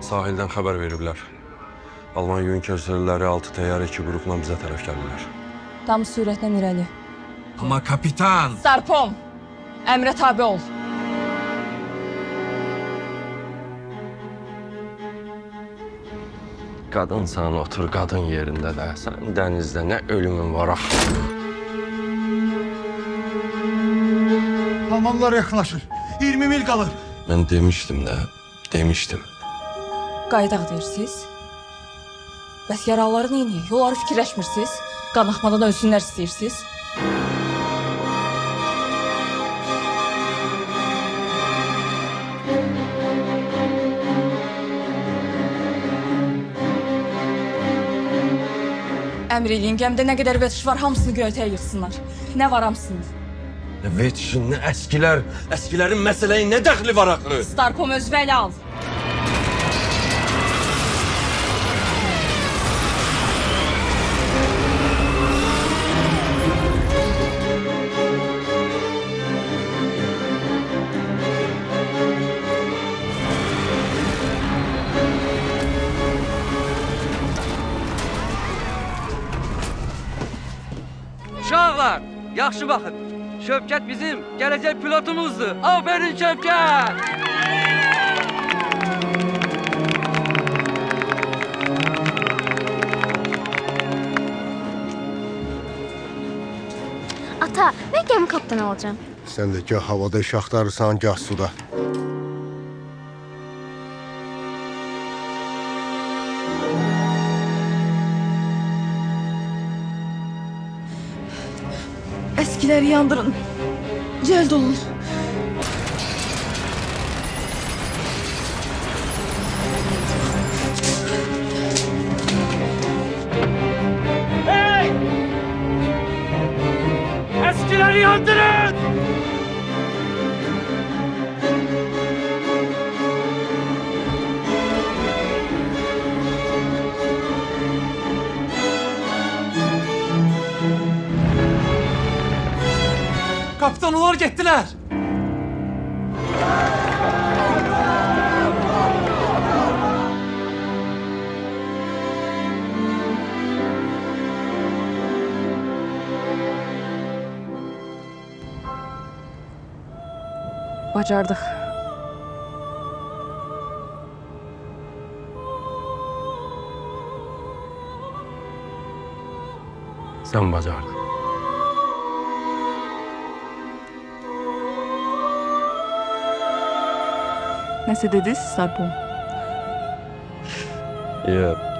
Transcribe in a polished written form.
Sahildən xəbər veriblər. Alman yün köçürürləri 6 təyyarə 2 qrupla bizə tərəf gəlirlər. Tam sürətlə irəli. Ama kapitan. Sarpom, əmrə tabi ol. Qadınsan, otur qadın yerində də. Sən dənizdə nə ölümün var axı. Almanlar yaxınlaşır. 20 mil qalır. Mən demişdim də, demişdim. Qaydaq deyirsiniz. Bəs yaralıları neyniyək? Yolları fikirləşmirsiniz. Qan axmadan ölsünlər istəyirsiniz. Əmr eləyin, gəmdə nə qədər vətş var, hamısını göyətəyə yıxsınlar. Nə var hamısını? Nə vetişin, nə əskilər, əskilərin məsələyi nə dəxli var axı? Starpom özünə ələ al. Uşaqlar, yaxşı baxın. Şövkət bizim gələcək pilotumuzdur. Aferin Şövkət! Ata, ben gemi kaptanı olacağım. Sən də gah havada iş axtarırsan, gah suda. Eskileri yandırın. Celd olun. Eskileri yandırın! Kaptan onlar gittiler. Bacardık. Sən bacardın. Nəsə dediniz, Sarpom? Yox.